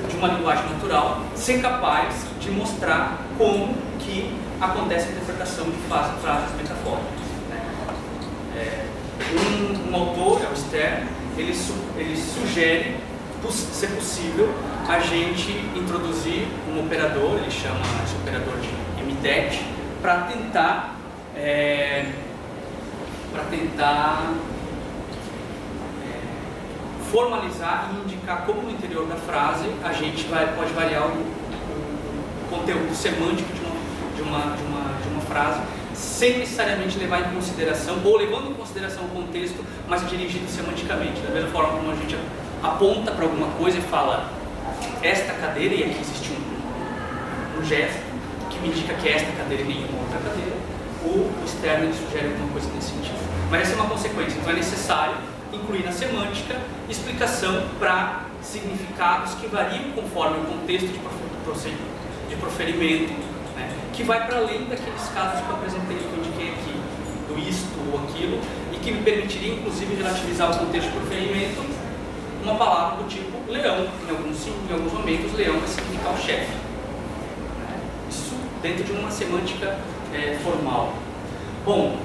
de uma linguagem natural, ser capaz de mostrar como que acontece a interpretação de frases metafóricas. Né? Um autor, é o Stern, ele sugere ser possível a gente introduzir um operador, ele chama esse operador de MDET, para tentar formalizar e indicar como no interior da frase a gente pode variar o conteúdo semântico de uma frase, sem necessariamente levar em consideração, ou levando em consideração o contexto, mas dirigido semanticamente, da mesma forma como a gente aponta para alguma coisa e fala esta cadeira, e aqui existe um gesto que me indica que é esta cadeira e nenhuma outra cadeira, o Stern sugere alguma coisa nesse sentido. Mas essa é uma consequência, então é necessário incluir na semântica explicação para significados que variam conforme o contexto de proferimento, né, que vai para além daqueles casos que eu apresentei, que eu indiquei aqui, do isto ou aquilo, e que me permitiria inclusive relativizar o contexto de proferimento uma palavra do tipo leão. Em alguns momentos, leão vai significar o chefe. Isso dentro de uma semântica formal. Bom,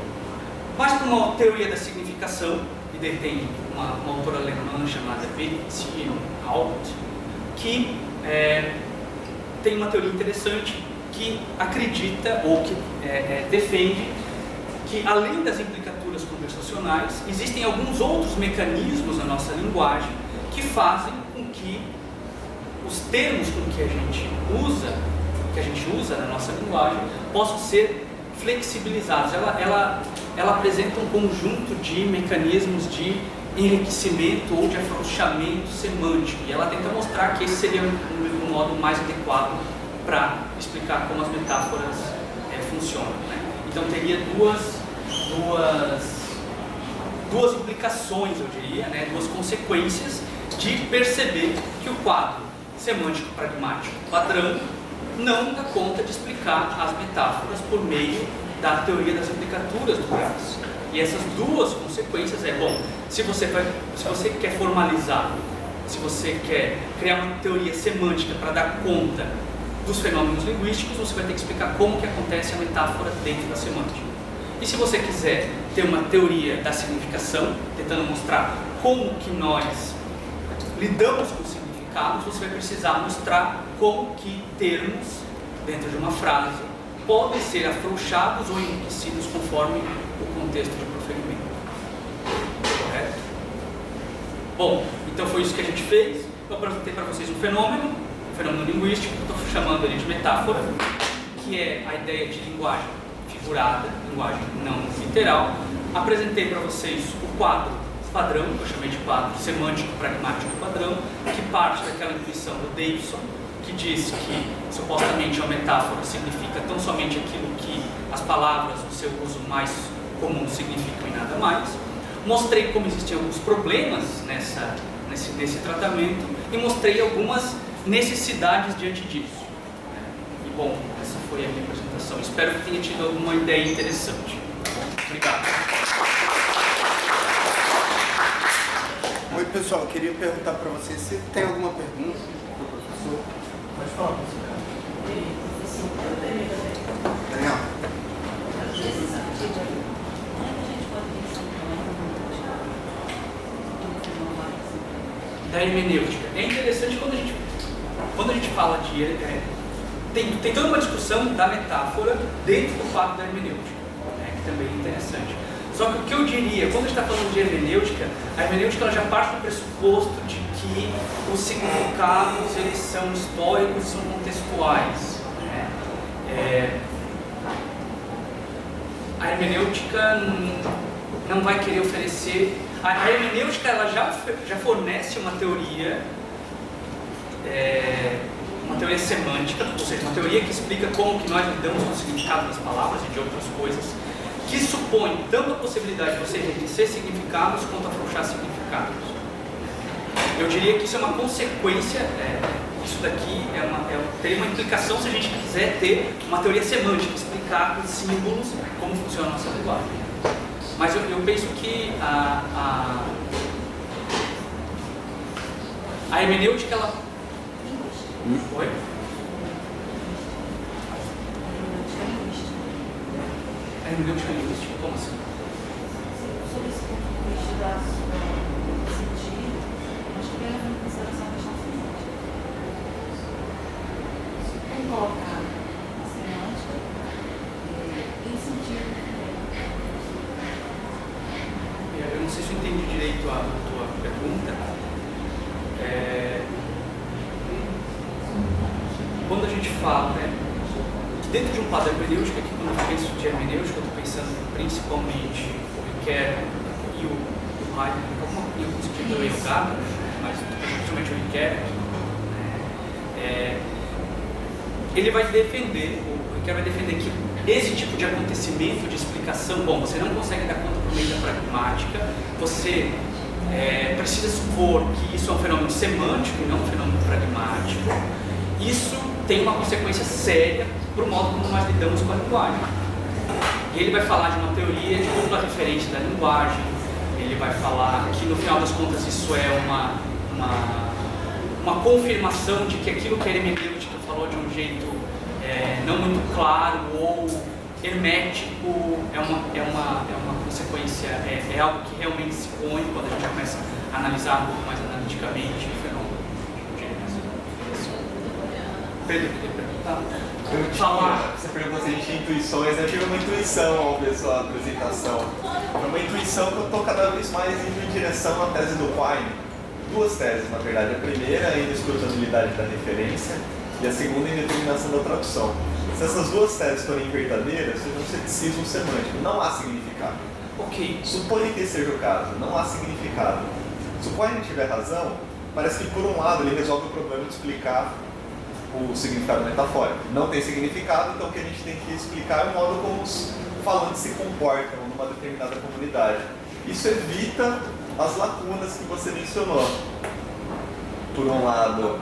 mais para uma teoria da significação, e daí tem uma autora alemã chamada Bettina Haupt, que tem uma teoria interessante que acredita ou que defende que, além das implicaturas conversacionais, existem alguns outros mecanismos na nossa linguagem que fazem com que os termos com que a gente usa na nossa linguagem, possam ser flexibilizados. Ela apresenta um conjunto de mecanismos de enriquecimento ou de afrouxamento semântico, e ela tenta mostrar que esse seria o modo mais adequado para explicar como as metáforas funcionam, né? Então teria duas implicações, eu diria, né? Duas consequências de perceber que o quadro semântico pragmático padrão não dá conta de explicar as metáforas por meio da teoria das implicaturas do Gramsci. E essas duas consequências bom, se você quer formalizar, se você quer criar uma teoria semântica para dar conta dos fenômenos linguísticos, você vai ter que explicar como que acontece a metáfora dentro da semântica. E se você quiser ter uma teoria da significação, tentando mostrar como que nós lidamos com significados, você vai precisar mostrar como que termos dentro de uma frase podem ser afrouxados ou enriquecidos conforme o contexto de proferimento. Correto? Bom, então foi isso que a gente fez. Eu apresentei para vocês um fenômeno linguístico, que eu estou chamando ele de metáfora, que é a ideia de linguagem figurada, linguagem não literal. Apresentei para vocês o quadro padrão, que eu chamei de quadro semântico pragmático padrão, que parte daquela intuição do Davidson, que diz que supostamente uma metáfora significa tão somente aquilo que as palavras no seu uso mais comum significam e nada mais. Mostrei como existiam alguns problemas nesse tratamento e mostrei algumas necessidades diante disso. E bom, essa foi a minha apresentação. Espero que tenha tido alguma ideia interessante. Obrigado. Oi pessoal, eu queria perguntar para vocês se tem alguma pergunta para o professor. Pode falar, professor. Daniel. Da hermenêutica. É interessante quando a gente fala de... tem toda uma discussão da metáfora dentro do quadro da hermenêutica, né, que também é interessante. Só que o que eu diria, quando a gente está falando de hermenêutica, a hermenêutica ela já parte do pressuposto de que os significados eles são históricos, são contextuais, né? A hermenêutica não vai querer oferecer... A hermenêutica ela já fornece uma teoria semântica, ou seja, uma teoria que explica como que nós lidamos com o significado das palavras e de outras coisas, que supõe tanto a possibilidade de você enriquecer significados quanto afrouxar significados. Eu diria que isso é uma consequência, isso daqui teria uma implicação se a gente quiser ter uma teoria semântica, explicar com símbolos como funciona a nossa linguagem. Mas eu penso que a hermenêutica, ela... Oi? A hermenêutica linguística, como assim? Sobre esse ponto de vista da sentido, acho que deve em consideração a questão semântica. Como colocar a semântica em sentido. Eu não sei se eu entendi direito a tua pergunta. Quando a gente fala, dentro de um quadro hermenêutico, aqui quando eu penso de hermenêutica, eu estou pensando principalmente o Riquet e o Heidegger, em algum sentido também o Gadamer, mas principalmente o Riquet. Ele vai defender, o Riquet vai defender que esse tipo de acontecimento, de explicação, bom, você não consegue dar conta por meio da pragmática, você precisa supor que isso é um fenômeno semântico e não um fenômeno pragmático. Isso tem uma consequência séria para o modo como nós lidamos com a linguagem. E ele vai falar de uma teoria de dupla referência da linguagem, ele vai falar que no final das contas isso é uma uma confirmação de que aquilo que a hermenêutica falou de um jeito não muito claro ou hermético é uma consequência, é algo que realmente se põe quando a gente começa a analisar um pouco mais analiticamente o fenômeno. Pedro, queria perguntar? Você perguntou se a gente tinha intuições, eu tive uma intuição ao ver sua apresentação. É uma intuição que eu estou cada vez mais indo em direção à tese do Quine. Duas teses, na verdade. A primeira é a inescrutabilidade da referência e a segunda, a indeterminação da tradução. Se essas duas teses forem verdadeiras, seja um ceticismo semântico. Não há significado. Ok. Suponha que esse seja o caso. Não há significado. Se o Quine tiver razão, parece que, por um lado, ele resolve o problema de explicar o significado metafórico. Não tem significado, então o que a gente tem que explicar é o modo como os falantes se comportam numa determinada comunidade. Isso evita as lacunas que você mencionou. Por um lado,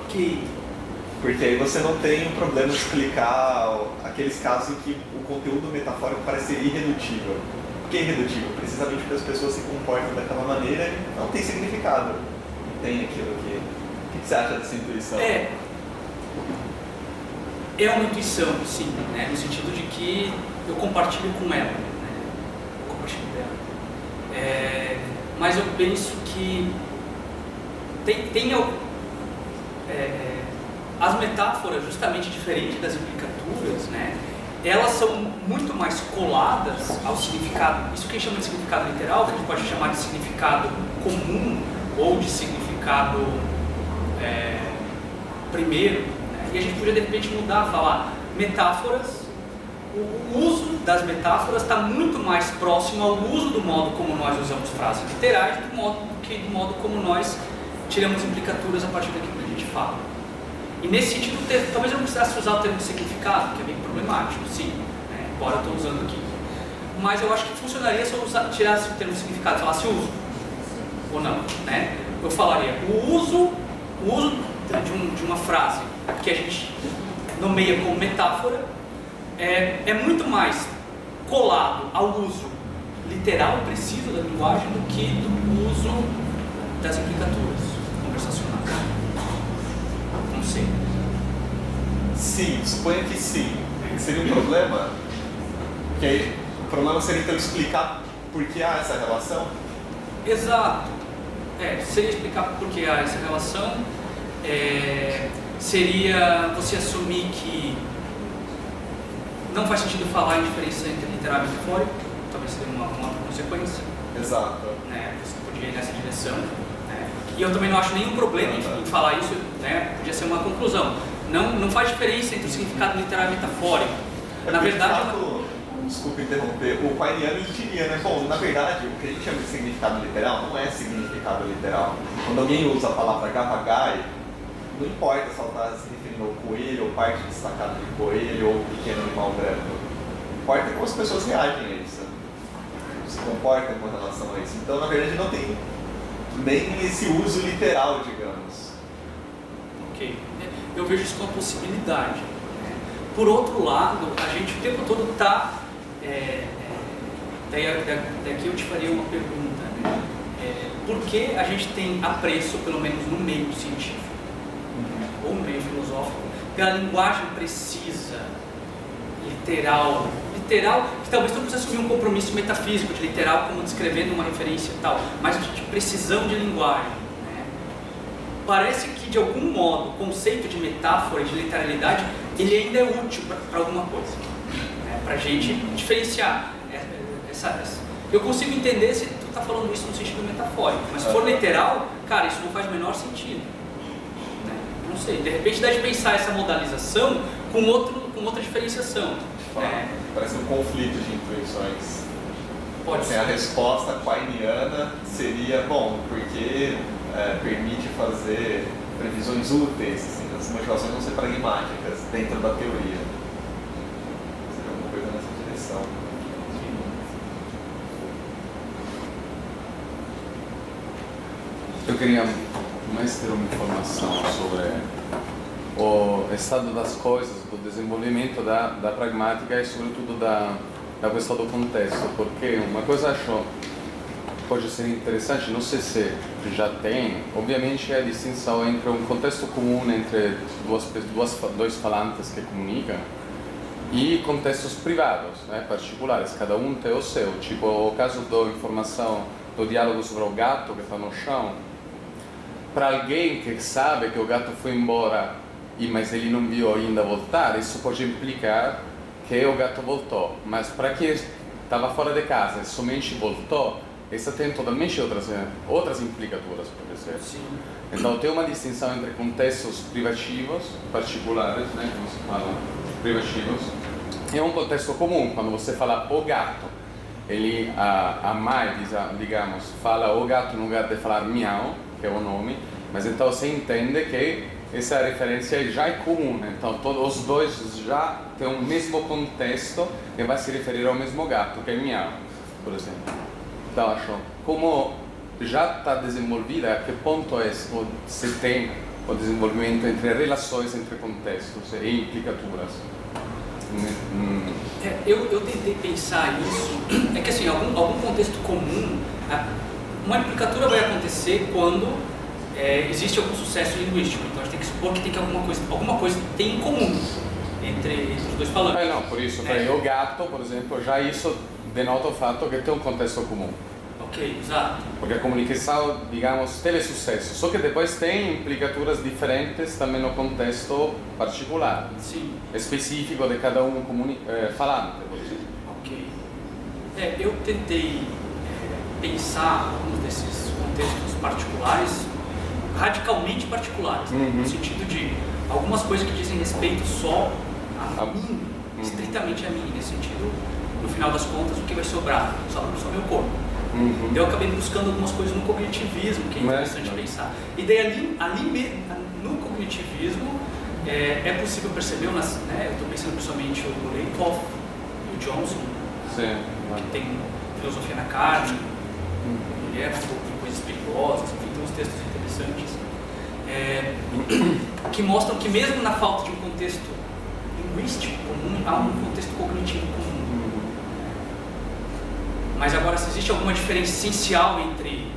porque aí você não tem um problema de explicar aqueles casos em que o conteúdo metafórico parece ser irredutível. Por que irredutível? Precisamente porque as pessoas se comportam daquela maneira e não tem significado. Não tem aquilo aqui. O que você acha dessa intuição? É uma intuição, sim, né? No sentido de que eu compartilho com ela, né? Eu compartilho dela. Mas eu penso que as metáforas, justamente diferente das implicaturas, né? Elas são muito mais coladas ao significado, isso que a gente chama de significado literal, que a gente pode chamar de significado comum ou de significado primeiro. E a gente podia de repente mudar, falar metáforas, o uso das metáforas está muito mais próximo ao uso do modo como nós usamos frases literais do modo como nós tiramos implicaturas a partir daquilo que a gente fala. E nesse sentido, talvez eu não precisasse usar o termo significado, que é bem problemático, sim, né? Embora eu estou usando aqui. Mas eu acho que funcionaria se eu tirasse o termo significado, falasse uso, ou não, né? Eu falaria o uso de uma frase que a gente nomeia como metáfora é muito mais colado ao uso literal, preciso da linguagem do que do uso das implicaturas conversacionais. Não sei. Sim, suponha que sim. Seria um problema? Que aí, o problema seria então explicar por que há essa relação? Exato. Seria explicar por que há essa relação. Seria você assumir que não faz sentido falar em diferença entre literal e metafórico, talvez seria uma consequência. Exato. Né? Você podia ir nessa direção. Né? E eu também não acho nenhum problema em falar isso, né? Podia ser uma conclusão. Não faz diferença entre o significado literal e metafórico. Na verdade, desculpa interromper, o Quiniano ele diria, né? Bom, na verdade, o que a gente chama de significado literal não é significado literal. Quando alguém usa a palavra gavagai, não importa se ela está se referindo ao coelho, ou parte destacada de coelho, ou pequeno animal branco. Importa como as pessoas reagem a isso, se comportam com relação a isso. Então, na verdade, não tem nem esse uso literal, digamos. Ok. Eu vejo isso como uma possibilidade. Por outro lado, a gente o tempo todo está... daqui eu te faria uma pergunta. Né? Por que a gente tem apreço, pelo menos no meio científico, ou no meio filosófico, pela linguagem precisa, literal, que talvez não precisa assumir um compromisso metafísico de literal como descrevendo uma referência e tal, mas de precisão de linguagem. Né? Parece que, de algum modo, o conceito de metáfora e de literalidade, ele ainda é útil para alguma coisa, né? Para a gente diferenciar. Eu consigo entender se tu está falando isso no sentido metafórico, mas se for literal, cara, isso não faz o menor sentido. Né? Não sei, de repente dá de pensar essa modalização com outra diferenciação. Parece um conflito de intuições. Pode ser. A resposta quiniana seria, bom, porque permite fazer previsões úteis, assim, as motivações vão ser pragmáticas dentro da teoria. Seria alguma coisa nessa direção. Eu queria mais ter uma informação sobre o estado das coisas, do desenvolvimento da pragmática e sobretudo da questão do contexto, porque uma coisa acho pode ser interessante, não sei se já tem, obviamente é a distinção entre um contexto comum entre dois falantes que comunicam e contextos privados, né, particulares, cada um tem o seu, tipo o caso da informação, do diálogo sobre o gato que está no chão, para alguém que sabe que o gato foi embora, mas ele não viu ainda voltar, isso pode implicar que o gato voltou, mas para quem estava fora de casa e somente voltou, isso tem totalmente outras implicaturas, por exemplo. Sim. Então tem uma distinção entre contextos privativos, particulares, né, como se fala, privativos, e um contexto comum, quando você fala o gato, a mãe, digamos, fala o gato no lugar de falar miau, que é o nome, mas então você entende que essa referência já é comum, então todos os dois já têm o mesmo contexto que vai se referir ao mesmo gato, que é miau, por exemplo. Então acho, como já está desenvolvida, a que ponto se tem o desenvolvimento entre relações entre contextos e implicaturas? Eu tentei pensar isso, é que assim, algum contexto comum, uma implicatura vai acontecer quando existe algum sucesso linguístico, então a gente tem que supor que tem que alguma coisa tem em comum entre os dois falantes. Não, por isso, o gato, por exemplo, já isso denota o fato que tem um contexto comum. Ok, exato. Porque a comunicação, digamos, teve sucesso, só que depois tem implicaturas diferentes também no contexto particular, sim, específico de cada um falante, por exemplo. Ok. Eu tentei pensar alguns desses contextos particulares, radicalmente particulares, no sentido de algumas coisas que dizem respeito só a mim, estritamente a mim, nesse sentido, no final das contas, o que vai sobrar? Só meu corpo. Eu acabei buscando algumas coisas no cognitivismo, que é interessante pensar. E daí no cognitivismo é possível perceber, eu estou pensando principalmente o Leithoff e o Johnson, que tem Filosofia na Carne, Mulher, Coisas Perigosas, enfim, tem uns textos interessantes, que mostram que mesmo na falta de um contexto linguístico comum, há um contexto cognitivo comum. Mas agora, se existe alguma diferença essencial entre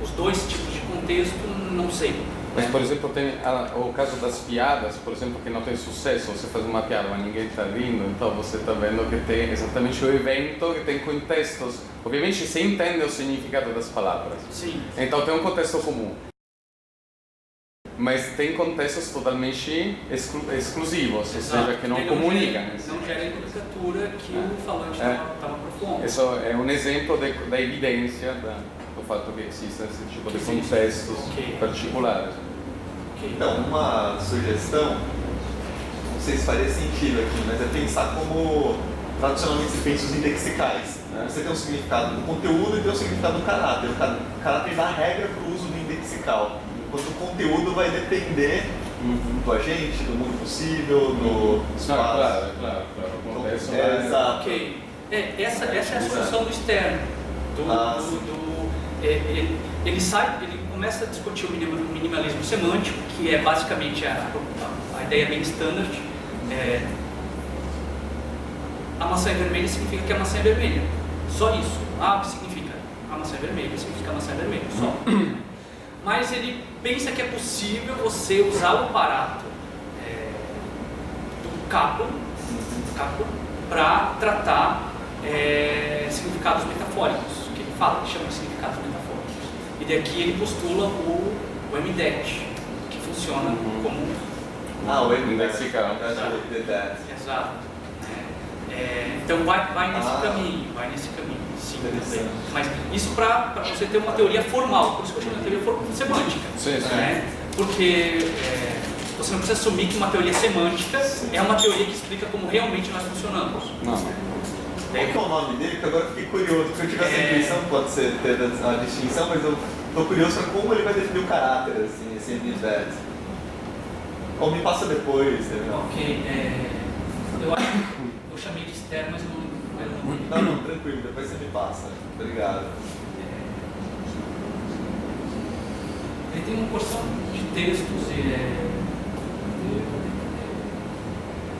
os dois tipos de contexto, não sei. Mas, por exemplo, tem o caso das piadas, por exemplo, que não tem sucesso, você faz uma piada, mas ninguém está rindo, então você está vendo que tem exatamente o evento, que tem contextos. Obviamente, você entende o significado das palavras. Sim. Então, tem um contexto comum. Mas tem contextos totalmente exclusivos, ou seja, que não comunicam. Não gera a implicatura que o falante estava propondo. Isso é um exemplo da evidência do fato que existem esse tipo de contextos particulares. Então, uma sugestão, não sei se faria sentido aqui, mas é pensar como tradicionalmente se pensa os indexicais. Você tem um significado do conteúdo e tem um significado do caráter. O caráter dá regra para o uso do indexical. Enquanto o conteúdo vai depender do agente, do mundo possível, do espaço. Claro. O contexto exato. Ok. Essa é a solução do Stern. Ele começa a discutir o minimalismo semântico, que é basicamente a ideia bem standard. A maçã é vermelha significa que a maçã é vermelha. Só isso. O que significa? A maçã é vermelha significa a maçã é vermelha. Só. Mas ele pensa que é possível você usar o aparato do Kaplan para tratar significados metafóricos, que ele chama de significados metafóricos. E daqui ele postula o MDET, que funciona como... o MDET. Exato. Então vai nesse caminho, sim, também. Mas isso para você ter uma teoria formal, por isso que eu chamo de teoria semântica. Sim. Porque você não precisa assumir que uma teoria semântica é uma teoria que explica como realmente nós funcionamos. Não. Qual que é o nome dele? Que agora eu fiquei curioso. Se eu tivesse a intuição, pode ser ter a distinção, mas eu estou curioso para como ele vai definir o caráter, assim, esse MDET. Ou me passa depois, entendeu? Ok, eu acho que eu chamei de Stern, mas não, tranquilo, depois você me passa. Obrigado. Ele tem uma porção de textos,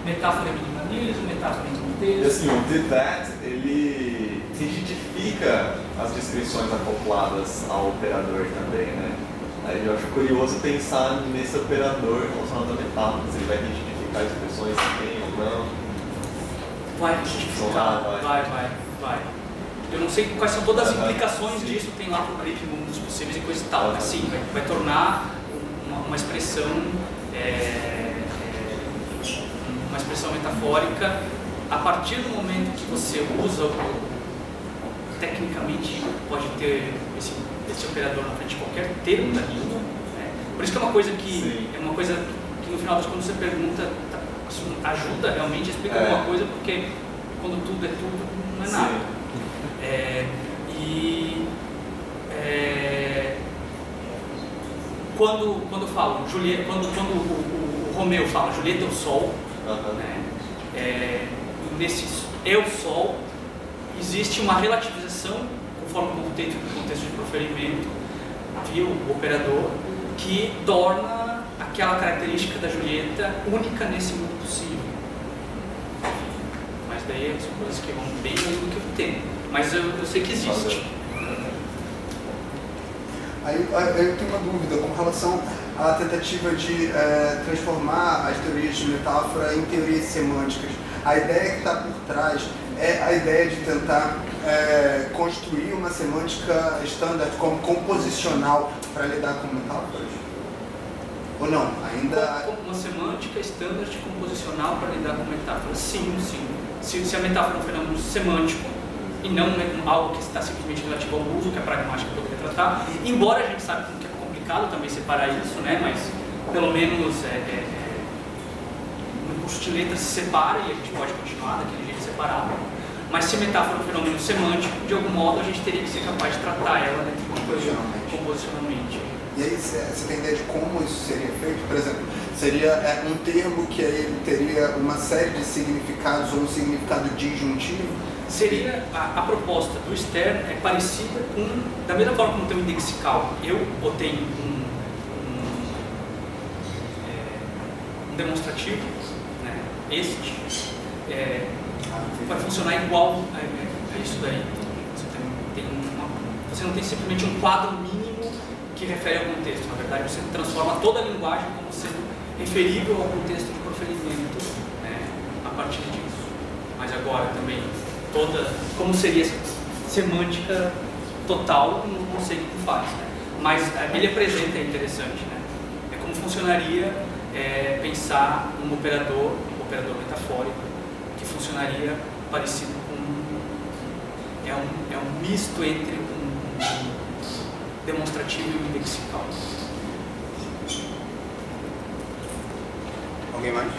metáfora e minimalismo, metáfora e E contexto. assim, o Did That, ele rigidifica as descrições acopladas ao operador também, né? Aí eu acho curioso pensar nesse operador relacionado a metáforas, se ele vai rigidificar expressões também ou não. Vai rigidificar, vai. Eu não sei quais são todas as implicações disso, tem lá pro grip mundos possíveis e coisa e tal, mas sim, vai tornar uma expressão metafórica a partir do momento que você usa tecnicamente pode ter esse operador na frente de qualquer termo da língua, né? Por isso que é uma coisa que no final das contas você pergunta, isso ajuda realmente a explicar alguma coisa, porque quando tudo é tudo não é nada. Quando eu falo Julieta, quando o Romeu fala Julieta é o sol, né? Nesse é o sol, existe uma relativização conforme o contexto de proferimento via o operador, que torna aquela característica da Julieta única nesse mundo possível. Mas daí são coisas que vão bem além do que eu tenho. Mas eu sei que existe. Aí eu tenho uma dúvida com relação à tentativa de transformar as teorias de metáfora em teorias semânticas. A ideia que está por trás é a ideia de tentar construir uma semântica standard como composicional para lidar com metáforas? Ou não? Ainda... Uma semântica standard composicional para lidar com metáforas? Sim. Se a metáfora é um fenômeno semântico e não algo que está simplesmente relativo ao uso, que a pragmática poderia tratar, embora a gente saiba que é complicado também separar isso, né? Mas pelo menos no curso de letras se separa e a gente pode continuar daquele jeito separado. Mas se metáfora é um fenômeno semântico, de algum modo a gente teria que ser capaz de tratar ela composicionalmente. E aí, você tem ideia de como isso seria feito? Por exemplo, seria um termo que ele teria uma série de significados ou um significado disjuntivo? Seria, a proposta do Stern é parecida com, da mesma forma como tem um indexical, eu botei um demonstrativo, né? Vai funcionar igual a isso daí. Você não tem simplesmente um quadro mínimo que refere ao contexto. Na verdade, você transforma toda a linguagem como sendo referível ao contexto de proferimento, né, a partir disso. Mas agora também, como seria essa semântica total, não sei como faz. Né? Mas ele apresenta, é interessante, né? É como funcionaria pensar um operador metafórico, que funcionaria parecido com... É um misto entre um demonstrativo e um indexical. Alguém mais?